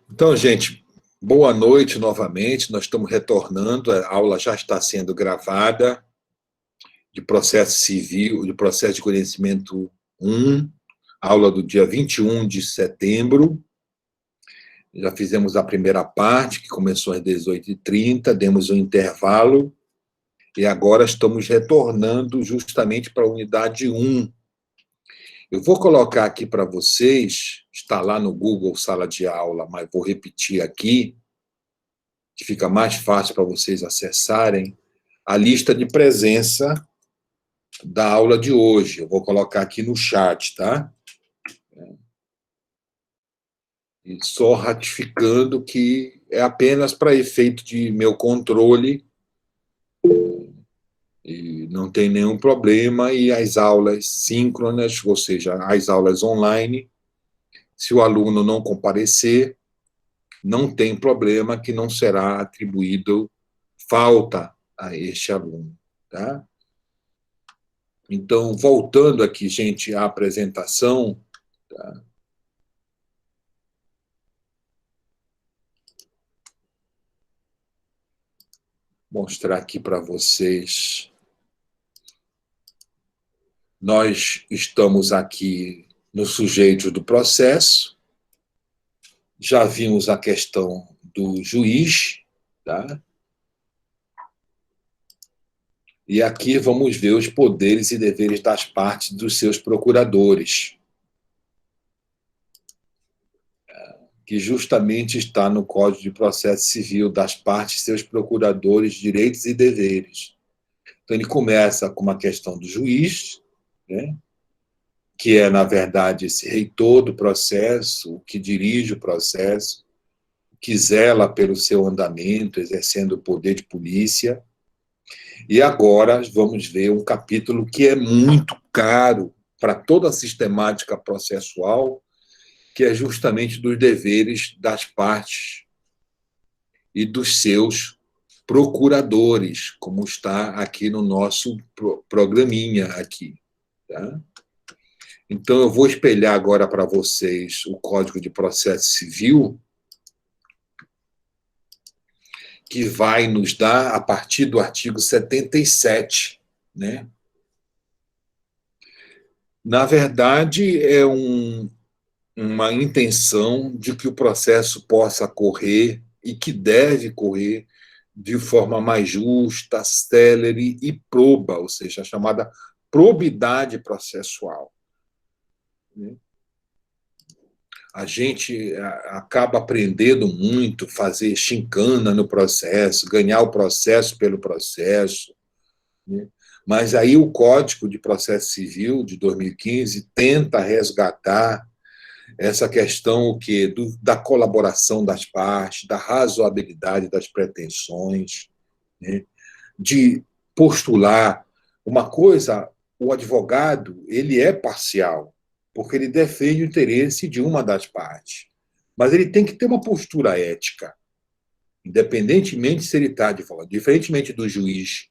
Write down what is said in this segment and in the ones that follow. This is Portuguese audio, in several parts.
Então, gente, boa noite novamente. Nós estamos retornando, a aula já está sendo gravada, de processo civil, de processo de conhecimento 1, aula do dia 21 de setembro. Já fizemos a primeira parte, que começou às 18h30, demos um intervalo, e agora estamos retornando justamente para a unidade 1. Eu vou colocar aqui para vocês, está lá no Google Sala de Aula, mas vou repetir aqui, que fica mais fácil para vocês acessarem, a lista de presença da aula de hoje. Eu vou colocar aqui no chat, tá? E só ratificando que é apenas para efeito de meu controle, e não tem nenhum problema, e as aulas síncronas, ou seja, as aulas online, se o aluno não comparecer, não tem problema que não será atribuído falta a este aluno, tá? Então, voltando aqui, gente, à apresentação, tá? Mostrar aqui para vocês. Nós estamos aqui no sujeito do processo, já vimos a questão do juiz, tá? E aqui vamos ver os poderes e deveres das partes dos seus procuradores, que justamente está no Código de Processo Civil, das partes, seus procuradores, direitos e deveres. Então, ele começa com uma questão do juiz, né, que é, na verdade, esse reitor do processo, o que dirige o processo, que zela pelo seu andamento, exercendo o poder de polícia. E agora vamos ver um capítulo que é muito caro para toda a sistemática processual, que é justamente dos deveres das partes e dos seus procuradores, como está aqui no nosso programinha aqui, tá? Então, eu vou espelhar agora para vocês o Código de Processo Civil, que vai nos dar, a partir do artigo 77, né? Na verdade, é uma intenção de que o processo possa correr e que deve correr de forma mais justa, célere e proba, ou seja, a chamada probidade processual. A gente acaba aprendendo muito, fazer chincana no processo, ganhar o processo pelo processo, né? Mas aí o Código de Processo Civil de 2015 tenta resgatar essa questão o quê? Da colaboração das partes, da razoabilidade das pretensões, né? De postular uma coisa. O advogado, ele é parcial, porque ele defende o interesse de uma das partes, mas ele tem que ter uma postura ética, independentemente se ele está advogado. Diferentemente do juiz,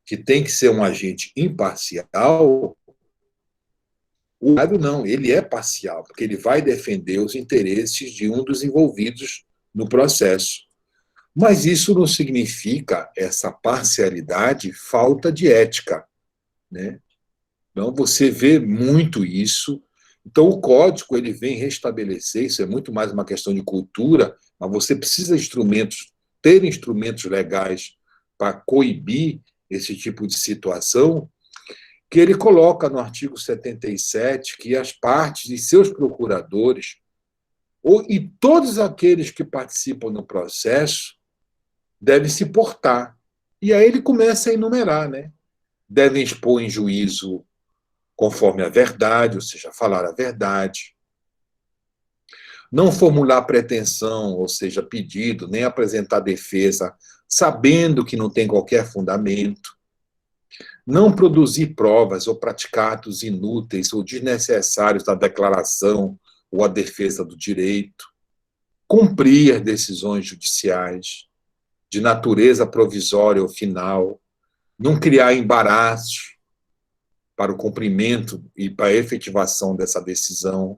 que tem que ser um agente imparcial, o advogado não, ele é parcial, porque ele vai defender os interesses de um dos envolvidos no processo. Mas isso não significa, essa parcialidade, falta de ética, né? Então, você vê muito isso. Então, o código ele vem restabelecer, isso é muito mais uma questão de cultura, mas você precisa ter instrumentos legais para coibir esse tipo de situação, que ele coloca no artigo 77 que as partes e seus procuradores, e todos aqueles que participam no processo, devem se portar. E aí ele começa a enumerar, né? Devem expor em juízo conforme a verdade, ou seja, falar a verdade. Não formular pretensão, ou seja, pedido, nem apresentar defesa, sabendo que não tem qualquer fundamento. Não produzir provas ou praticar atos inúteis ou desnecessários da declaração ou a defesa do direito. Cumprir decisões judiciais de natureza provisória ou final. Não criar embaraços para o cumprimento e para a efetivação dessa decisão.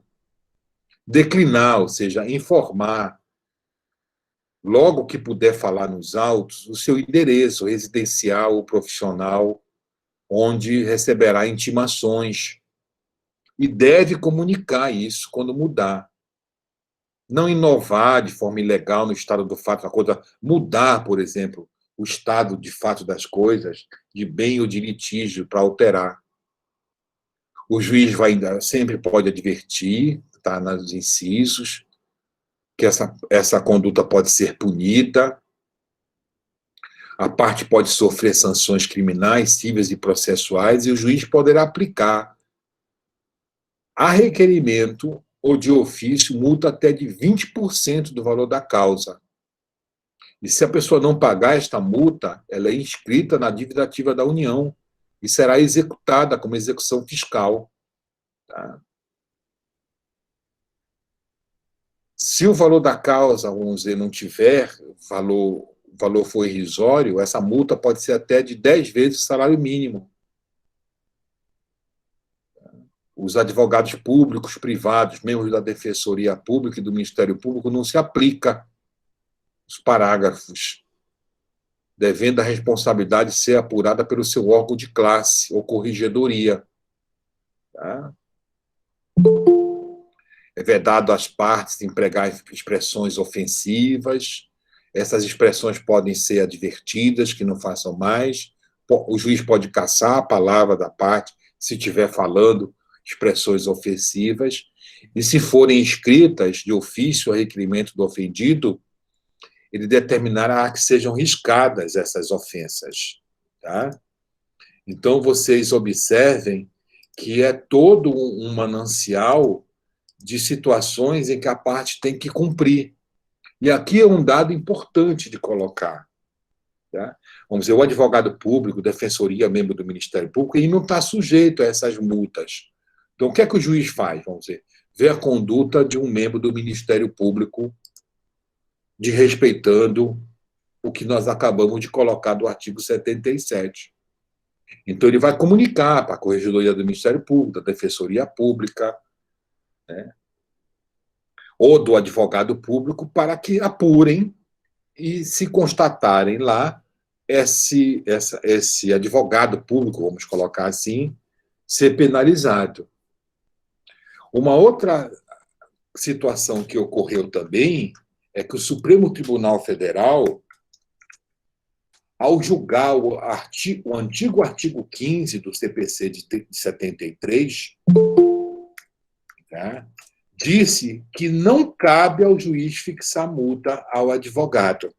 Declinar, ou seja, informar, logo que puder falar nos autos, o seu endereço residencial ou profissional, onde receberá intimações, e deve comunicar isso quando mudar. Não inovar de forma ilegal no estado do fato da coisa, mudar, por exemplo, o estado de fato das coisas, de bem ou de litígio, para alterar. O juiz sempre pode advertir, está nos incisos, que essa conduta pode ser punida, a parte pode sofrer sanções criminais, cíveis e processuais, e o juiz poderá aplicar, a requerimento ou de ofício, multa até de 20% do valor da causa. E se a pessoa não pagar esta multa, ela é inscrita na dívida ativa da União e será executada como execução fiscal. Tá? Se o valor da causa, vamos dizer, não tiver valor for irrisório, essa multa pode ser até de 10 vezes o salário mínimo. Os advogados públicos, privados, membros da Defensoria Pública e do Ministério Público, não se aplica os parágrafos, devendo a responsabilidade ser apurada pelo seu órgão de classe ou corregedoria. Tá? É vedado às partes empregar expressões ofensivas. Essas expressões podem ser advertidas, que não façam mais. O juiz pode cassar a palavra da parte se estiver falando expressões ofensivas. E se forem escritas de ofício a requerimento do ofendido, ele determinará que sejam riscadas essas ofensas. Tá? Então, vocês observem que é todo um manancial de situações em que a parte tem que cumprir. E aqui é um dado importante de colocar. Tá? Vamos dizer, o advogado público, defensoria, membro do Ministério Público, ele não está sujeito a essas multas. Então, o que é que o juiz faz? Vamos dizer, vê a conduta de um membro do Ministério Público desrespeitando o que nós acabamos de colocar do artigo 77. Então, ele vai comunicar para a Corregedoria do Ministério Público, da Defensoria Pública, né, ou do advogado público, para que apurem e, se constatarem lá, esse advogado público, vamos colocar assim, ser penalizado. Uma outra situação que ocorreu também é que o Supremo Tribunal Federal, ao julgar o antigo artigo 15 do CPC de 73, tá, disse que não cabe ao juiz fixar multa ao advogado.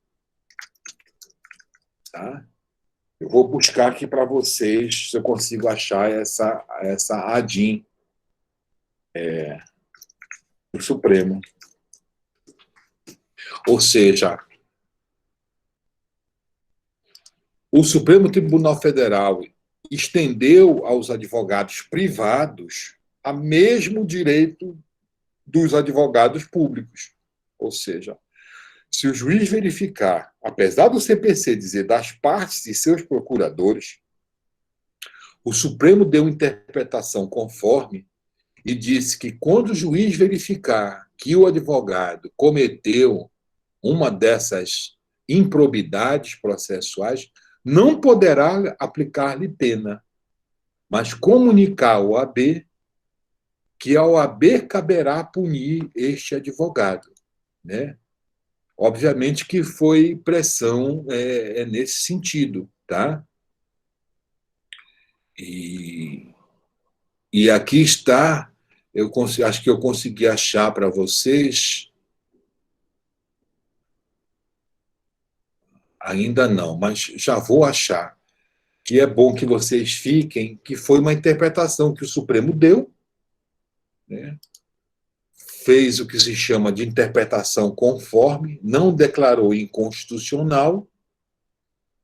Tá? Eu vou buscar aqui para vocês se eu consigo achar essa ADIM do Supremo. Ou seja, o Supremo Tribunal Federal estendeu aos advogados privados o mesmo direito dos advogados públicos. Ou seja, se o juiz verificar, apesar do CPC dizer das partes e seus procuradores, o Supremo deu interpretação conforme e disse que quando o juiz verificar que o advogado cometeu uma dessas improbidades processuais, não poderá aplicar-lhe pena, mas comunicar ao OAB que ao OAB caberá punir este advogado, né? Obviamente que foi pressão nesse sentido, tá? E aqui está, acho que eu consegui achar para vocês, ainda não, mas já vou achar, que é bom que vocês fiquem, que foi uma interpretação que o Supremo deu, né? Fez o que se chama de interpretação conforme, não declarou inconstitucional,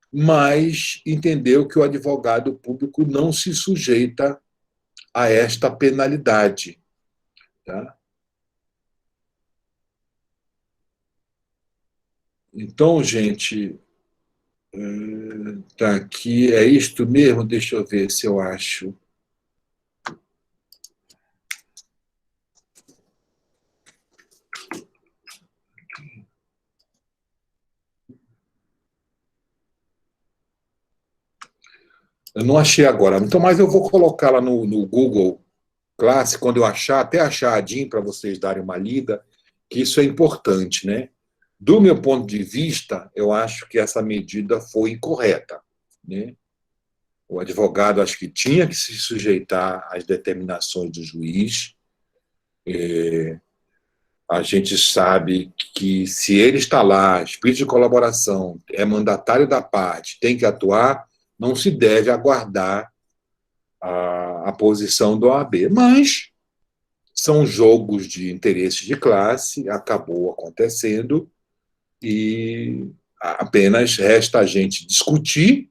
mas entendeu que o advogado público não se sujeita a esta penalidade. Tá? Então, gente, tá aqui, é isto mesmo? Deixa eu ver se eu acho. Eu não achei agora. Então, mas eu vou colocar lá no Google Classe, quando eu achar, até achar a DIN para vocês darem uma lida, que isso é importante, né? Do meu ponto de vista, eu acho que essa medida foi incorreta, né? O advogado acho que tinha que se sujeitar às determinações do juiz. A gente sabe que se ele está lá, espírito de colaboração, é mandatário da parte, tem que atuar, não se deve aguardar a posição do OAB. Mas são jogos de interesses de classe, acabou acontecendo e apenas resta a gente discutir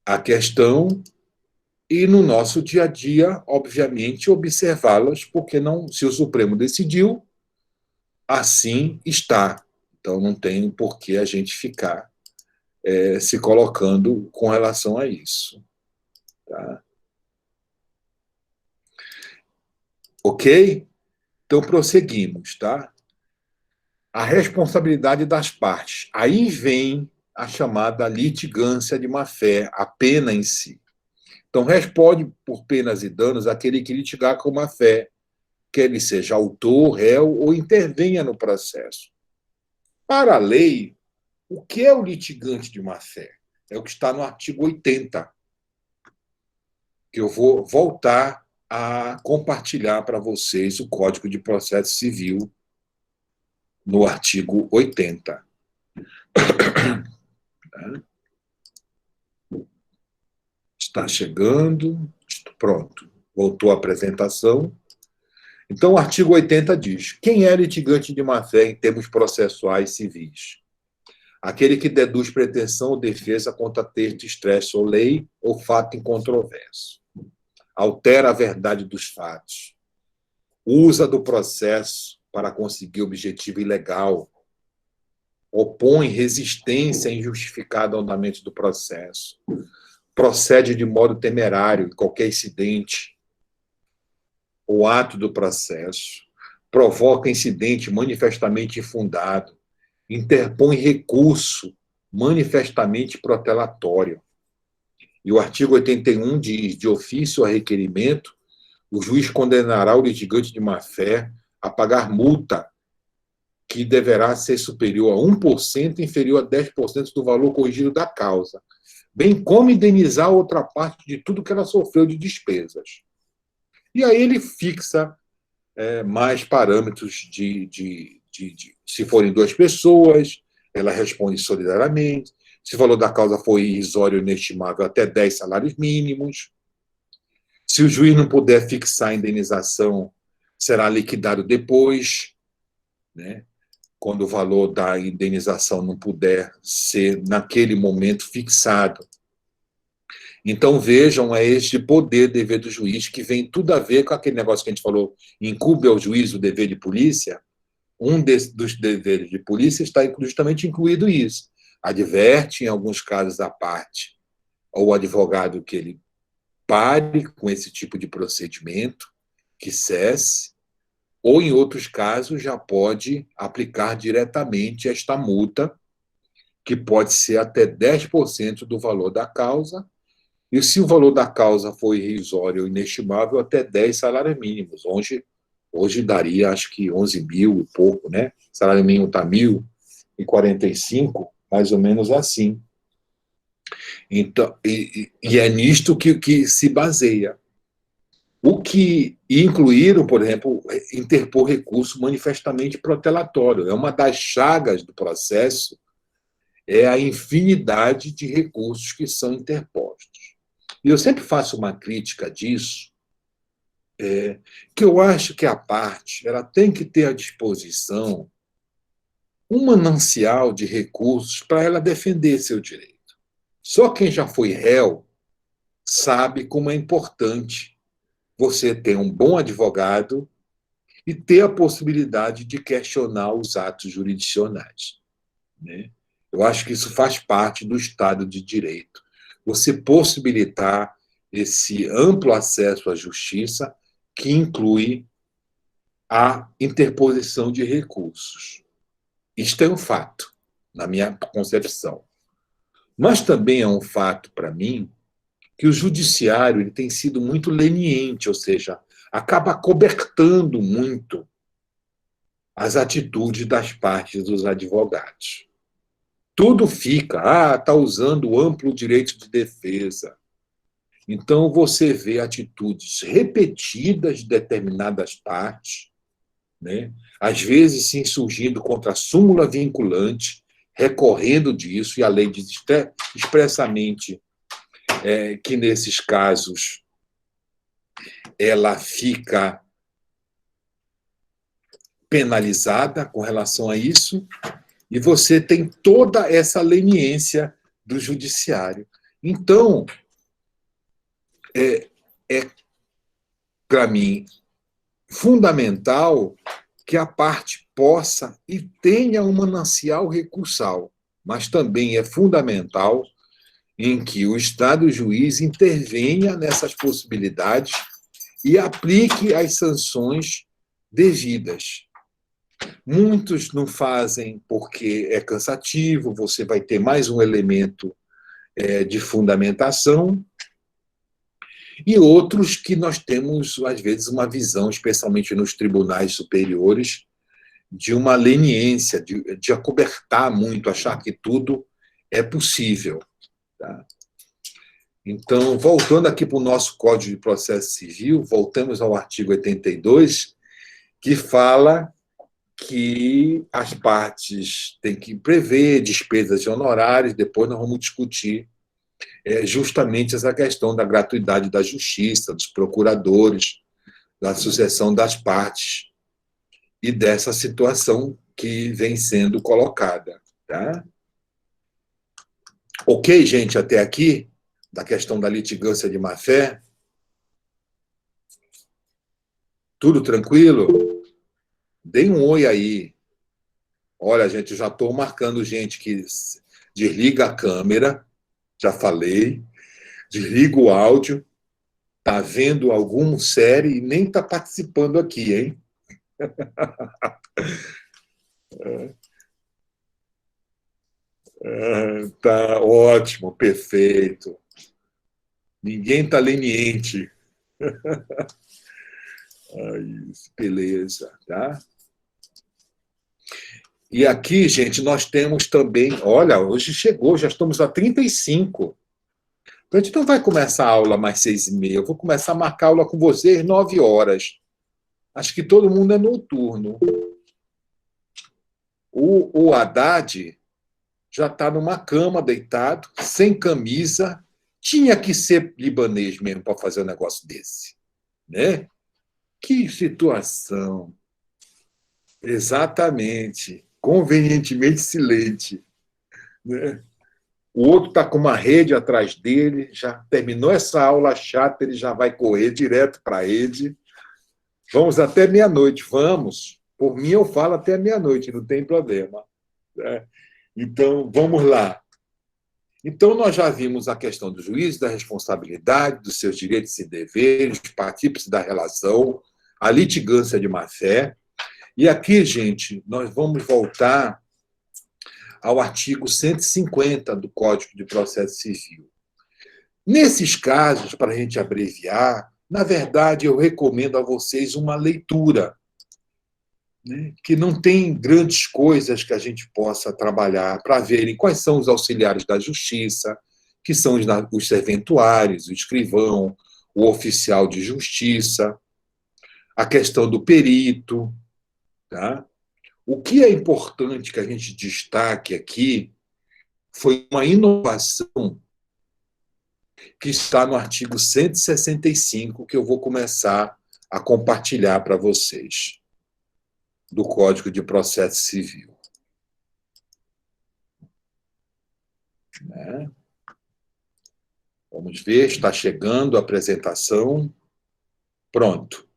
a questão e, no nosso dia a dia, obviamente, observá-las, porque não, se o Supremo decidiu, assim está. Então, não tem por que a gente ficar se colocando com relação a isso. Tá? Ok? Então, prosseguimos. Tá? A responsabilidade das partes. Aí vem a chamada litigância de má-fé, a pena em si. Então, responde por penas e danos aquele que litigar com má-fé, quer ele seja autor, réu ou intervenha no processo. Para a lei, o que é o litigante de má-fé? É o que está no artigo 80, que eu vou voltar a compartilhar para vocês o Código de Processo Civil no artigo 80. Está chegando. Pronto. Voltou a apresentação. Então, o artigo 80 diz: quem é litigante de má-fé em termos processuais civis? Aquele que deduz pretensão ou defesa contra texto, expresso ou lei ou fato incontroverso. Altera a verdade dos fatos. Usa do processo para conseguir objetivo ilegal. Opõe resistência injustificada ao andamento do processo. Procede de modo temerário em qualquer incidente ou ato do processo. Provoca incidente manifestamente infundado. Interpõe recurso manifestamente protelatório. E o artigo 81 diz: de ofício a requerimento, o juiz condenará o litigante de má-fé a pagar multa que deverá ser superior a 1%, inferior a 10% do valor corrigido da causa, bem como indenizar a outra parte de tudo que ela sofreu de despesas. E aí ele fixa mais parâmetros se forem duas pessoas, ela responde solidariamente, se o valor da causa foi irrisório ou inestimável, até 10 salários mínimos. Se o juiz não puder fixar a indenização, será liquidado depois, né? Quando o valor da indenização não puder ser, naquele momento, fixado. Então, vejam, é este poder, dever do juiz, que vem tudo a ver com aquele negócio que a gente falou, incumbe ao juiz o dever de polícia. Dos deveres de polícia está justamente incluído isso. Adverte, em alguns casos, a parte ou advogado que ele pare com esse tipo de procedimento, que cesse, ou, em outros casos, já pode aplicar diretamente esta multa, que pode ser até 10% do valor da causa, e se o valor da causa for irrisório ou inestimável, até 10 salários mínimos. Hoje daria, acho que 11 mil e pouco, né? O salário mínimo está 1.045, mais ou menos assim. Então, e é nisto que se baseia. O que incluíram, por exemplo, interpor recurso manifestamente protelatório. É uma das chagas do processo, é a infinidade de recursos que são interpostos. E eu sempre faço uma crítica disso, que eu acho que a parte ela tem que ter à disposição um manancial de recursos para ela defender seu direito. Só quem já foi réu sabe como é importante você ter um bom advogado e ter a possibilidade de questionar os atos jurisdicionais, né? Eu acho que isso faz parte do Estado de Direito. Você possibilitar esse amplo acesso à justiça, que inclui a interposição de recursos. Isto é um fato, na minha concepção. Mas também é um fato para mim que o judiciário ele tem sido muito leniente, ou seja, acaba cobertando muito as atitudes das partes dos advogados. Tudo fica, está usando o amplo direito de defesa. Então, você vê atitudes repetidas de determinadas partes, né? Às vezes se insurgindo contra a súmula vinculante, recorrendo disso, e a lei diz expressamente que, nesses casos, ela fica penalizada com relação a isso, e você tem toda essa leniência do judiciário. Então, para mim, fundamental que a parte possa e tenha um manancial recursal, mas também é fundamental em que o Estado juiz intervenha nessas possibilidades e aplique as sanções devidas. Muitos não fazem porque é cansativo, você vai ter mais um elemento de fundamentação, e outros que nós temos, às vezes, uma visão, especialmente nos tribunais superiores, de uma leniência, de acobertar muito, achar que tudo é possível. Tá? Então, voltando aqui para o nosso Código de Processo Civil, voltamos ao artigo 82, que fala que as partes têm que prever despesas de honorários, depois nós vamos discutir justamente essa questão da gratuidade da justiça, dos procuradores, da sucessão das partes e dessa situação que vem sendo colocada. Tá? Ok, gente, até aqui, da questão da litigância de má-fé? Tudo tranquilo? Deem um oi aí. Olha, gente, já estou marcando gente que desliga a câmera, já falei, desliga o áudio, está vendo alguma série e nem está participando aqui, hein? Tá ótimo, perfeito. Ninguém está leniente. Isso, beleza, tá? E aqui, gente, nós temos também... Olha, hoje chegou, já estamos a 35. Então, a gente não vai começar a aula mais 6h30. Eu vou começar a marcar aula com vocês 9 horas. Acho que todo mundo é noturno. O Haddad já está numa cama, deitado, sem camisa. Tinha que ser libanês mesmo para fazer um negócio desse. Né? Que situação. Exatamente. Convenientemente silente. Né? O outro está com uma rede atrás dele, já terminou essa aula chata, ele já vai correr direto para a rede. Vamos até meia-noite, vamos. Por mim, eu falo até meia-noite, não tem problema. Né? Então, vamos lá. Então, nós já vimos a questão do juiz, da responsabilidade, dos seus direitos e deveres, os partícipes da relação, a litigância de má-fé. E aqui, gente, nós vamos voltar ao artigo 150 do Código de Processo Civil. Nesses casos, para a gente abreviar, na verdade, eu recomendo a vocês uma leitura, né, que não tem grandes coisas que a gente possa trabalhar para verem quais são os auxiliares da justiça, que são os serventuários, o escrivão, o oficial de justiça, a questão do perito. Tá? O que é importante que a gente destaque aqui foi uma inovação que está no artigo 165, que eu vou começar a compartilhar para vocês, do Código de Processo Civil. Né? Vamos ver, está chegando a apresentação. Pronto.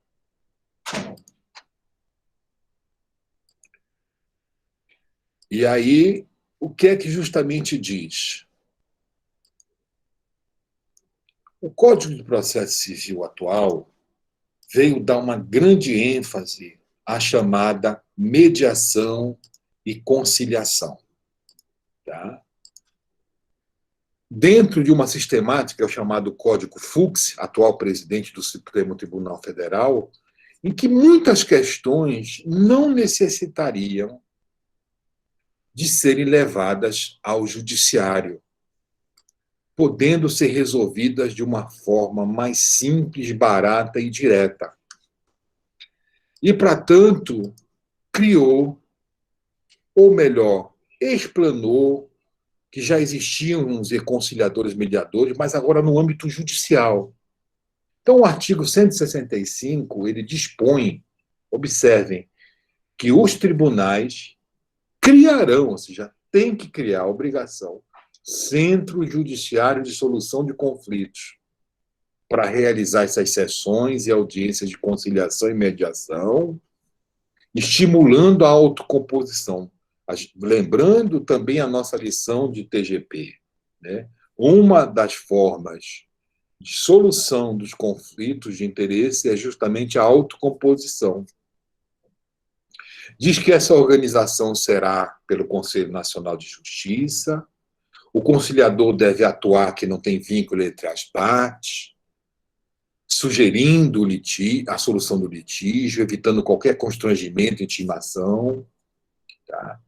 E aí, o que é que justamente diz? O Código de Processo Civil atual veio dar uma grande ênfase à chamada mediação e conciliação. Tá? dentro de uma sistemática, chamado Código Fux, atual presidente do Supremo Tribunal Federal, em que muitas questões não necessitariam de serem levadas ao judiciário, podendo ser resolvidas de uma forma mais simples, barata e direta. E, para tanto, criou, ou melhor, explanou, que já existiam, vamos dizer, conciliadores mediadores, mas agora no âmbito judicial. Então, o artigo 165, ele dispõe, observem, que os tribunais criarão, ou seja, tem que criar a obrigação, centro judiciário de solução de conflitos, para realizar essas sessões e audiências de conciliação e mediação, estimulando a autocomposição. Lembrando também a nossa lição de TGP, né? Uma das formas de solução dos conflitos de interesse é justamente a autocomposição. Diz que essa organização será pelo Conselho Nacional de Justiça, o conciliador deve atuar que não tem vínculo entre as partes, sugerindo a solução do litígio, evitando qualquer constrangimento, intimação. Tá?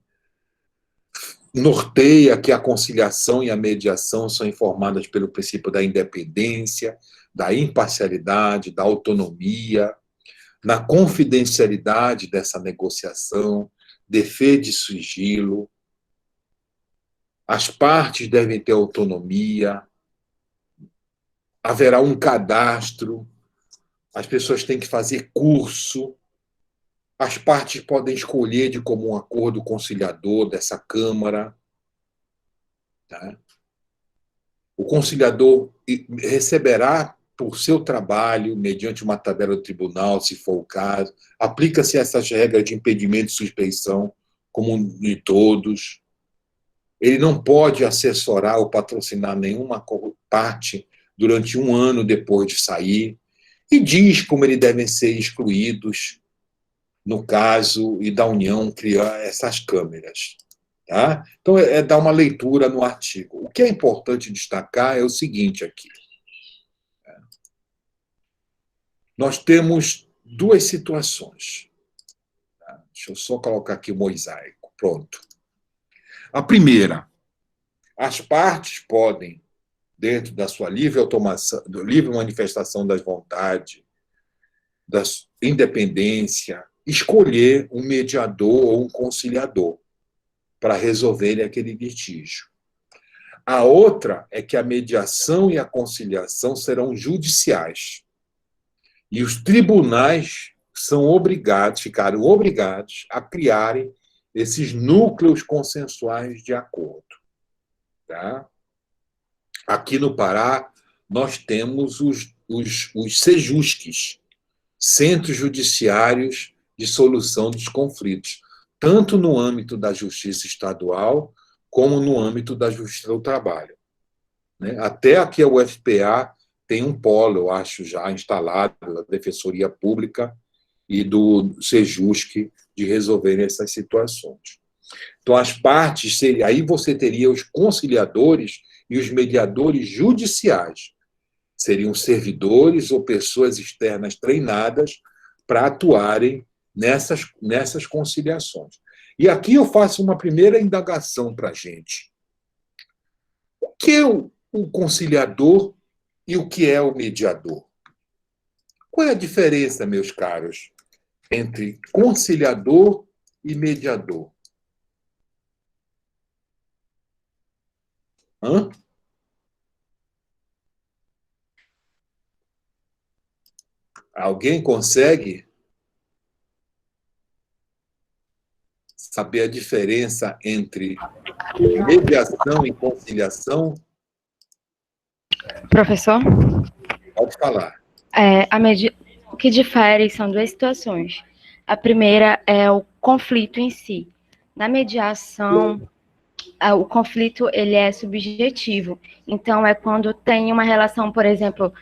Norteia que a conciliação e a mediação são informadas pelo princípio da independência, da imparcialidade, da autonomia, na confidencialidade dessa negociação, defende sigilo. As partes devem ter autonomia, haverá um cadastro, as pessoas têm que fazer curso, as partes podem escolher de comum acordo o conciliador dessa Câmara. Tá? O conciliador receberá por seu trabalho, mediante uma tabela do tribunal, se for o caso, aplica-se essas regras de impedimento e suspeição, como de todos. Ele não pode assessorar ou patrocinar nenhuma parte durante 1 ano depois de sair, e diz como eles devem ser excluídos no caso e da União criar essas câmeras. Tá? Então, dar uma leitura no artigo. O que é importante destacar é o seguinte aqui. Nós temos 2 situações. Tá? Deixa eu só colocar aqui o mosaico. Pronto. A primeira, as partes podem, dentro da sua livre automação, livre manifestação das vontades, da independência, escolher um mediador ou um conciliador para resolver aquele litígio. A outra é que a mediação e a conciliação serão judiciais. E os tribunais ficaram obrigados a criarem esses núcleos consensuais de acordo. Tá? Aqui no Pará, nós temos os CEJUSCs, Centros Judiciários de Solução dos Conflitos, tanto no âmbito da Justiça Estadual, como no âmbito da Justiça do Trabalho. Até aqui a UFPA tem um polo, eu acho, já instalado, da Defensoria Pública e do CEJUSC, de resolverem essas situações. Então, as partes, aí você teria os conciliadores e os mediadores judiciais. Seriam servidores ou pessoas externas treinadas para atuarem nessas conciliações. E aqui eu faço uma primeira indagação para a gente. O que é o conciliador e o que é o mediador? Qual é a diferença, meus caros, entre conciliador e mediador? Hã? Alguém consegue saber a diferença entre mediação e conciliação? Professor? Pode falar. O que difere são 2 situações. A primeira é o conflito em si. Na mediação, o conflito ele é subjetivo. Então, é quando tem uma relação, por exemplo,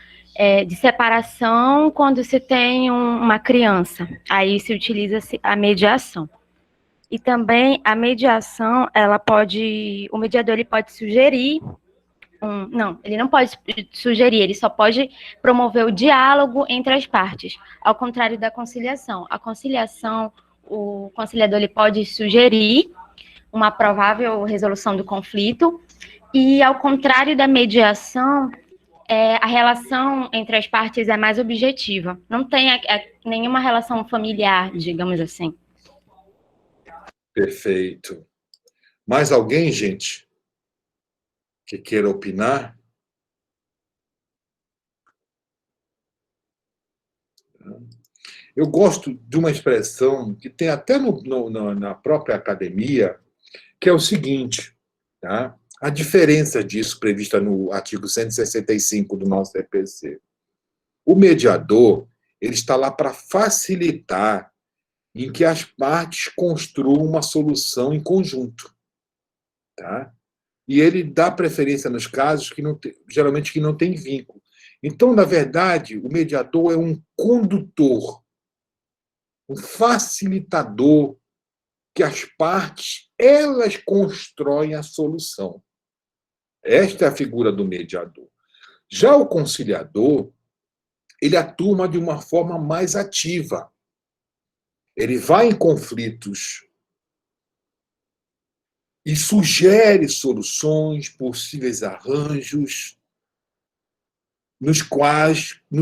de separação, quando se tem uma criança. Aí se utiliza a mediação. E também a mediação, o mediador ele pode sugerir Não, ele não pode sugerir, ele só pode promover o diálogo entre as partes, ao contrário da conciliação. A conciliação, o conciliador ele pode sugerir uma provável resolução do conflito, e ao contrário da mediação, a relação entre as partes é mais objetiva. Não tem nenhuma relação familiar, digamos assim. Perfeito. Mais alguém, gente, que queira opinar? Eu gosto de uma expressão que tem até na própria academia, que é o seguinte, tá? A diferença disso prevista no artigo 165 do nosso EPC. O mediador, ele está lá para facilitar em que as partes construam uma solução em conjunto, tá? E ele dá preferência nos casos que geralmente que não tem vínculo. Então, na verdade, o mediador é um condutor, um facilitador que as partes elas constroem a solução. Esta é a figura do mediador. Já o conciliador, ele atua de uma forma mais ativa. Ele vai em conflitos e sugere soluções, possíveis arranjos, nos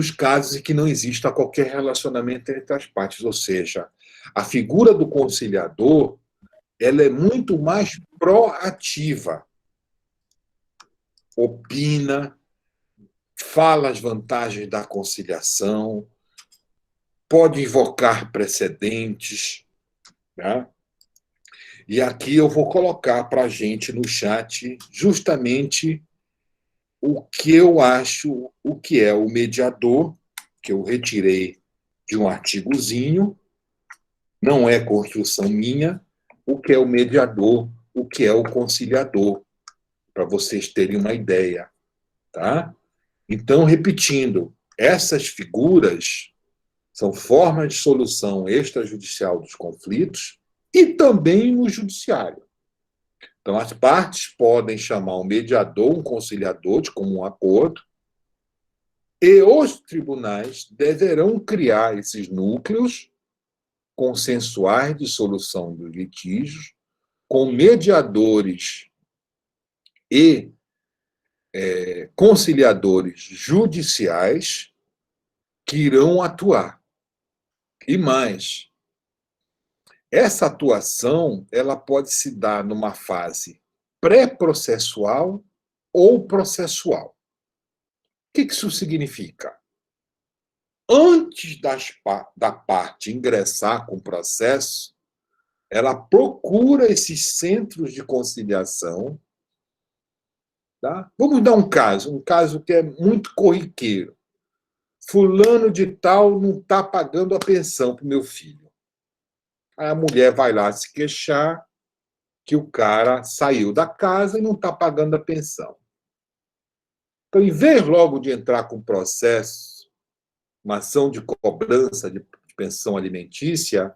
casos em que não exista qualquer relacionamento entre as partes. Ou seja, a figura do conciliador ela é muito mais proativa. Opina, fala as vantagens da conciliação, pode invocar precedentes. Tá? E aqui eu vou colocar para a gente no chat justamente o que eu acho, o que é o mediador, que eu retirei de um artigozinho, não é construção minha, o que é o mediador, o que é o conciliador, para vocês terem uma ideia. Tá? Então, repetindo, essas figuras são formas de solução extrajudicial dos conflitos e também no judiciário. Então, as partes podem chamar um mediador, um conciliador de comum acordo, e os tribunais deverão criar esses núcleos consensuais de solução dos litígios, com mediadores e conciliadores judiciais que irão atuar. E mais, essa atuação ela pode se dar numa fase pré-processual ou processual. O que isso significa? Antes da parte ingressar com o processo, ela procura esses centros de conciliação. Tá? Vamos dar um caso que é muito corriqueiro. Fulano de tal não está pagando a pensão para o meu filho. Aí a mulher vai lá se queixar que o cara saiu da casa e não está pagando a pensão. Então, em vez logo de entrar com processo, uma ação de cobrança de pensão alimentícia,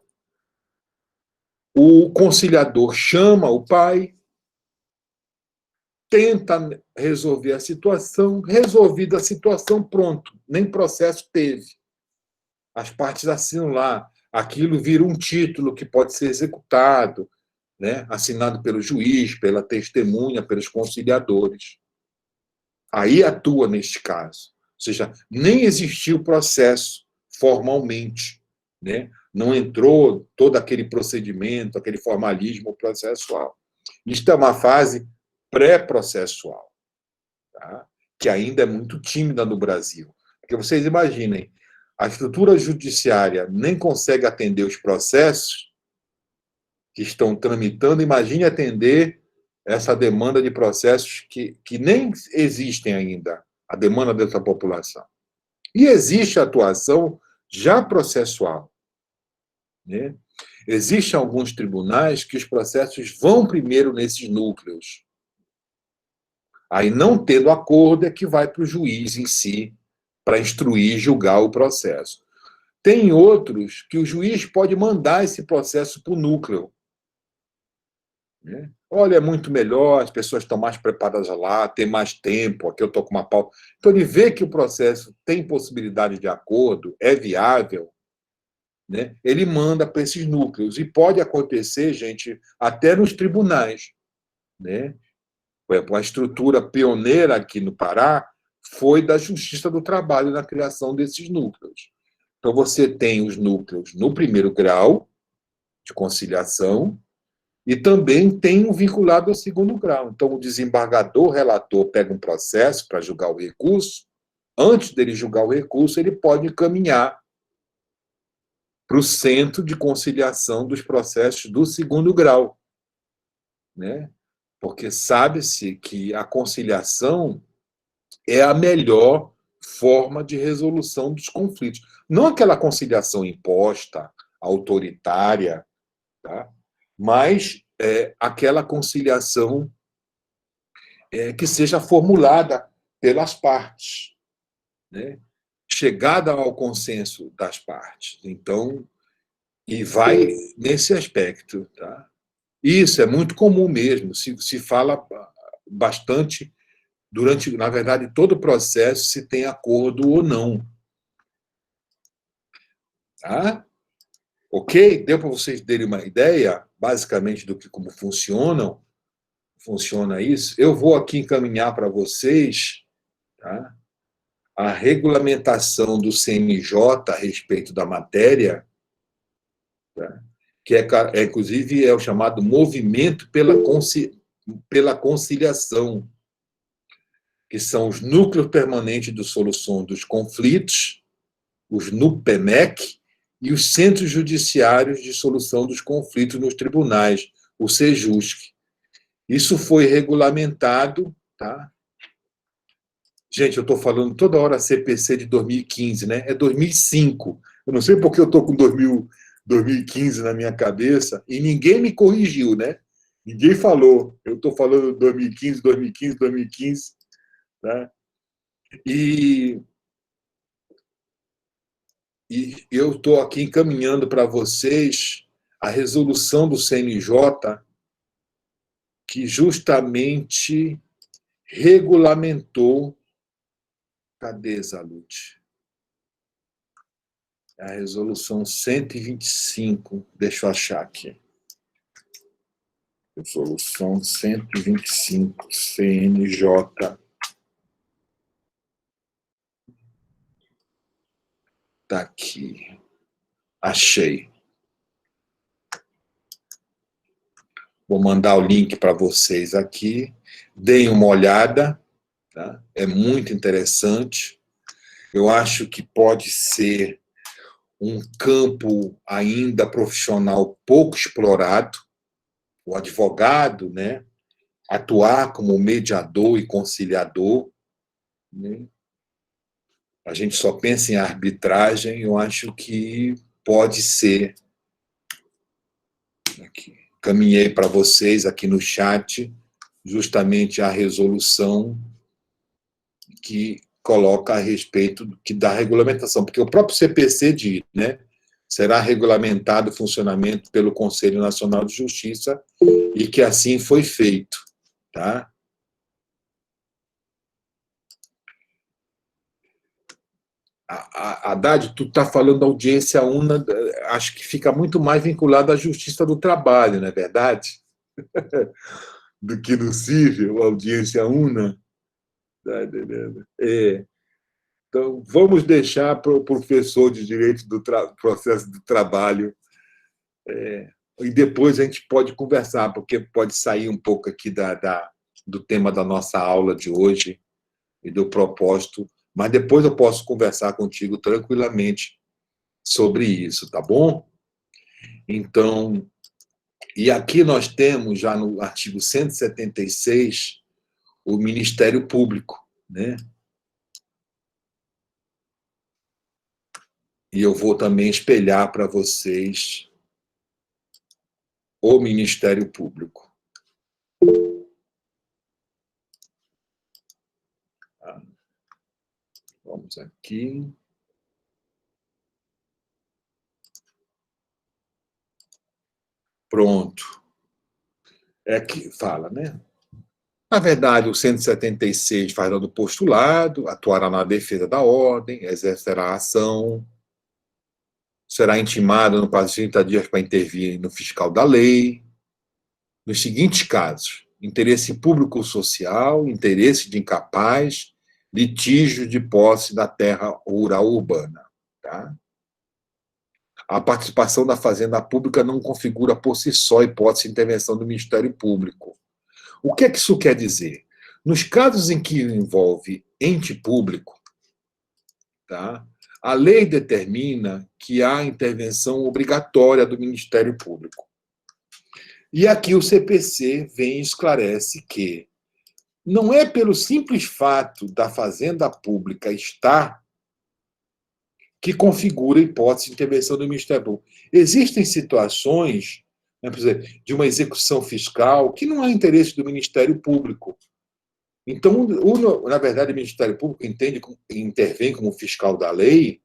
o conciliador chama o pai, tenta resolver a situação, resolvida a situação, pronto, nem processo teve. As partes assinam lá, aquilo vira um título que pode ser executado, né? Assinado pelo juiz, pela testemunha, pelos conciliadores. Aí atua neste caso. Ou seja, nem existiu processo formalmente, né? Não entrou todo aquele procedimento, aquele formalismo processual. Isto é uma fase pré-processual, tá? Que ainda é muito tímida no Brasil. Porque vocês imaginem, a estrutura judiciária nem consegue atender os processos que estão tramitando, imagine atender essa demanda de processos que nem existem ainda, a demanda dessa população. E existe atuação já processual. Né? Existem alguns tribunais que os processos vão primeiro nesses núcleos. Aí, não tendo acordo, é que vai para o juiz em si, para instruir e julgar o processo. Tem outros que o juiz pode mandar esse processo para o núcleo. Né? Olha, é muito melhor, as pessoas estão mais preparadas lá, tem mais tempo, aqui eu estou com uma pauta. Então, ele vê que o processo tem possibilidade de acordo, é viável, né? Ele manda para esses núcleos. E pode acontecer, gente, até nos tribunais, né? Por exemplo, a estrutura pioneira aqui no Pará foi da Justiça do Trabalho na criação desses núcleos. Então, você tem os núcleos no primeiro grau de conciliação e também tem um vinculado ao segundo grau. Então, o desembargador relator pega um processo para julgar o recurso. Antes dele julgar o recurso, ele pode encaminhar para o centro de conciliação dos processos do segundo grau, né? Porque sabe-se que a conciliação é a melhor forma de resolução dos conflitos. Não aquela conciliação imposta, autoritária, tá? Mas aquela conciliação que seja formulada pelas partes, né? Chegada ao consenso das partes. Então, e vai nesse aspecto. Tá? Isso é muito comum mesmo, se fala bastante durante, na verdade, todo o processo, se tem acordo ou não. Tá? Ok? Deu para vocês terem uma ideia, basicamente, do que como funciona isso? Eu vou aqui encaminhar para vocês, tá? A regulamentação do CNJ a respeito da matéria, tá? Que inclusive é o chamado movimento pela conciliação, que são os núcleos permanentes de solução dos conflitos, os NUPEMEC, e os centros judiciários de solução dos conflitos nos tribunais, o SEJUSC. Isso foi regulamentado, tá? Gente, eu estou falando toda hora CPC de 2015, né? É 2005. Eu não sei porque eu estou com 2015 na minha cabeça e ninguém me corrigiu, né? Ninguém falou. Eu estou falando 2015, 2015, 2015. Tá? E, e eu estou aqui encaminhando para vocês a resolução do CNJ que justamente regulamentou. Cadê, Zalute? A resolução 125. Deixa eu achar aqui. Resolução 125, CNJ. Está aqui. Achei. Vou mandar o link para vocês aqui. Deem uma olhada. Tá? É muito interessante. Eu acho que pode ser um campo ainda profissional pouco explorado. O advogado, né? Atuar como mediador e conciliador. Né? A gente só pensa em arbitragem, eu acho que pode ser. Aqui. Caminhei para vocês aqui no chat justamente a resolução que coloca a respeito da regulamentação, porque o próprio CPC diz, né? Será regulamentado o funcionamento pelo Conselho Nacional de Justiça e que assim foi feito, tá? Haddad, tu está falando da audiência una, acho que fica muito mais vinculado à Justiça do Trabalho, não é verdade? Do que no cível, a audiência una. Tá entendendo? Então, vamos deixar para o professor de Direito do Processo do Trabalho. E depois a gente pode conversar, porque pode sair um pouco aqui do tema da nossa aula de hoje e do propósito, mas depois eu posso conversar contigo tranquilamente sobre isso, tá bom? Então, e aqui nós temos, já no artigo 176, o Ministério Público, né? E eu vou também espelhar para vocês o Ministério Público. Tá? Vamos aqui. Pronto. é que fala, né? Na verdade, o 176 faz do postulado, atuará na defesa da ordem, exercerá a ação, será intimado no prazo de 30 dias para intervir no fiscal da lei, nos seguintes casos: interesse público social, interesse de incapaz, litígio de posse da terra rural urbana. Tá? A participação da fazenda pública não configura por si só hipótese de intervenção do Ministério Público. O que é que isso quer dizer? Nos casos em que envolve ente público, tá? A lei determina que há intervenção obrigatória do Ministério Público. E aqui o CPC vem e esclarece que não é pelo simples fato da fazenda pública estar que configura a hipótese de intervenção do Ministério Público. Existem situações, né, por exemplo, de uma execução fiscal que não há interesse do Ministério Público. Então, na verdade, o Ministério Público intervém como fiscal da lei,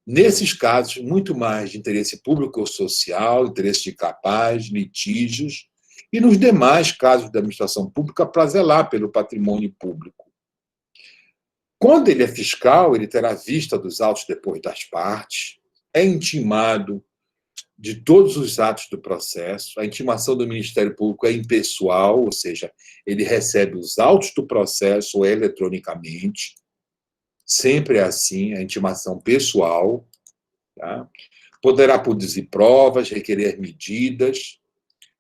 nesses casos, muito mais de interesse público ou social, interesse de capaz, litígios, e nos demais casos da administração pública para zelar pelo patrimônio público. Quando ele é fiscal, ele terá vista dos autos depois das partes, é intimado de todos os atos do processo. A intimação do Ministério Público é impessoal, ou seja, ele recebe os autos do processo eletronicamente. Sempre é assim, a intimação pessoal. Tá? Poderá produzir provas, requerer medidas.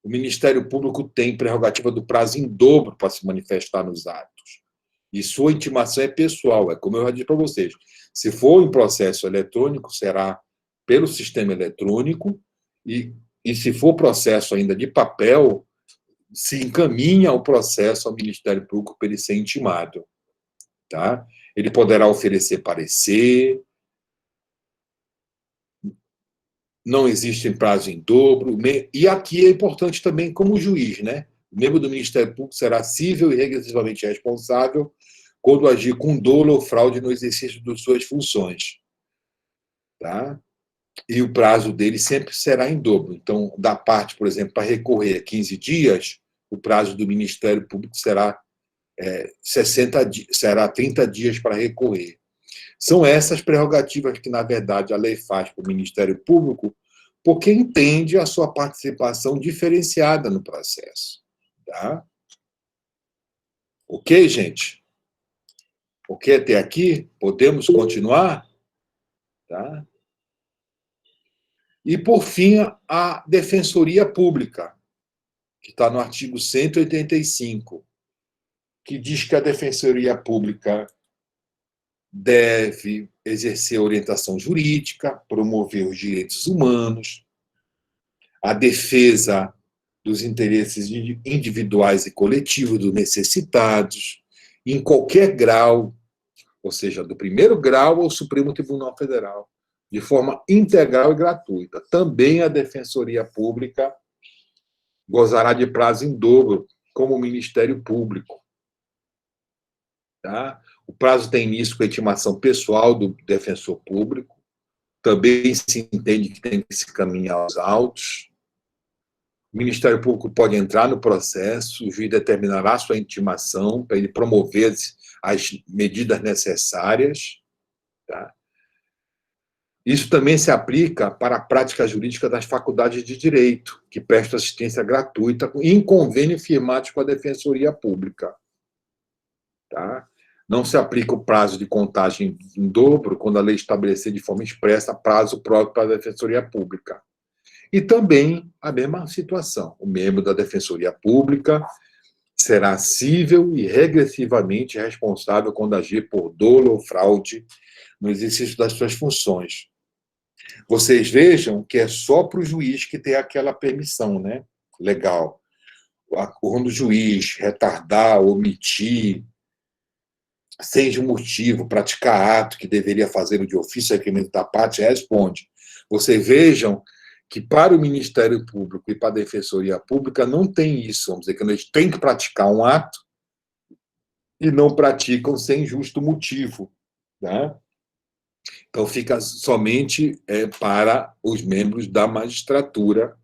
O Ministério Público tem prerrogativa do prazo em dobro para se manifestar nos atos. E sua intimação é pessoal, é como eu já disse para vocês. Se for em processo eletrônico, será pelo sistema eletrônico, e se for processo ainda de papel, se encaminha o processo ao Ministério Público para ele ser intimado. Tá? Ele poderá oferecer parecer, não existe prazo em dobro, e aqui é importante também como juiz, né? O membro do Ministério Público será cível e regressivamente responsável quando agir com dolo ou fraude no exercício de suas funções. Tá? E o prazo dele sempre será em dobro. Então, da parte, por exemplo, para recorrer a 15 dias, o prazo do Ministério Público será 30 dias para recorrer. São essas prerrogativas que, na verdade, a lei faz para o Ministério Público, porque entende a sua participação diferenciada no processo. Tá? Ok, gente? Ok até aqui? Podemos continuar? Tá? E, por fim, a Defensoria Pública, que está no artigo 185, que diz que a Defensoria Pública deve exercer orientação jurídica, promover os direitos humanos, a defesa dos interesses individuais e coletivos dos necessitados, em qualquer grau, ou seja, do primeiro grau ao Supremo Tribunal Federal, de forma integral e gratuita. Também a Defensoria Pública gozará de prazo em dobro, como o Ministério Público. Tá? O prazo tem início com a intimação pessoal do defensor público, também se entende que tem que se caminhar aos autos. O Ministério Público pode entrar no processo, o juiz determinará sua intimação para ele promover as medidas necessárias. Tá? Isso também se aplica para a prática jurídica das faculdades de direito, que prestam assistência gratuita em convênio firmado com a Defensoria Pública. Tá? Não se aplica o prazo de contagem em dobro quando a lei estabelecer de forma expressa prazo próprio para a Defensoria Pública. E também a mesma situação. O membro da Defensoria Pública será cível e regressivamente responsável quando agir por dolo ou fraude no exercício das suas funções. Vocês vejam que é só para o juiz que tem aquela permissão, né? Legal. Quando o juiz retardar, omitir, sem motivo, praticar ato que deveria fazer de ofício, requerimento da parte, responde. Vocês vejam que para o Ministério Público e para a Defensoria Pública não tem isso. Vamos dizer que eles têm que praticar um ato e não praticam sem justo motivo. Né? Então, fica somente para os membros da magistratura.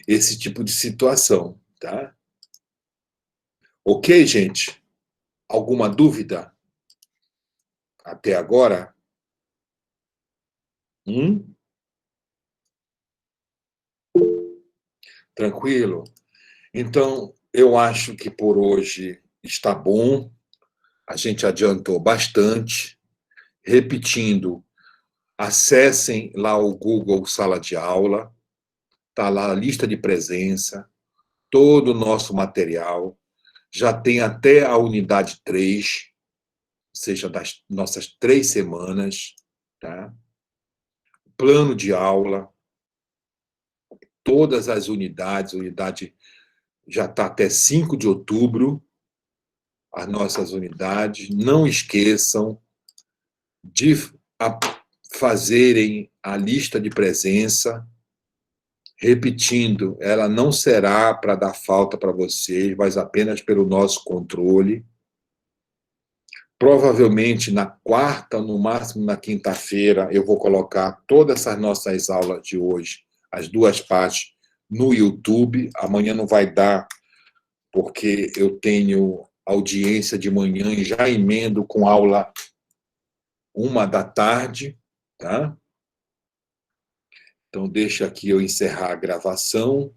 esse tipo de situação, tá? Ok, gente? Alguma dúvida até agora? Tranquilo? Então, eu acho que por hoje está bom. A gente adiantou bastante. Repetindo, acessem lá o Google Sala de Aula, está lá a lista de presença, todo o nosso material. Já tem até a unidade 3, ou seja, das nossas 3 semanas, tá? Plano de aula, todas as unidades, a unidade já está até 5 de outubro, as nossas unidades. Não esqueçam de fazerem a lista de presença, repetindo, ela não será para dar falta para vocês, mas apenas pelo nosso controle. Provavelmente na quarta, no máximo na quinta-feira, eu vou colocar todas essas nossas aulas de hoje, as 2 partes, no YouTube. Amanhã não vai dar, porque eu tenho audiência de manhã e já emendo com aula 1 da tarde, tá? Então, deixa aqui eu encerrar a gravação.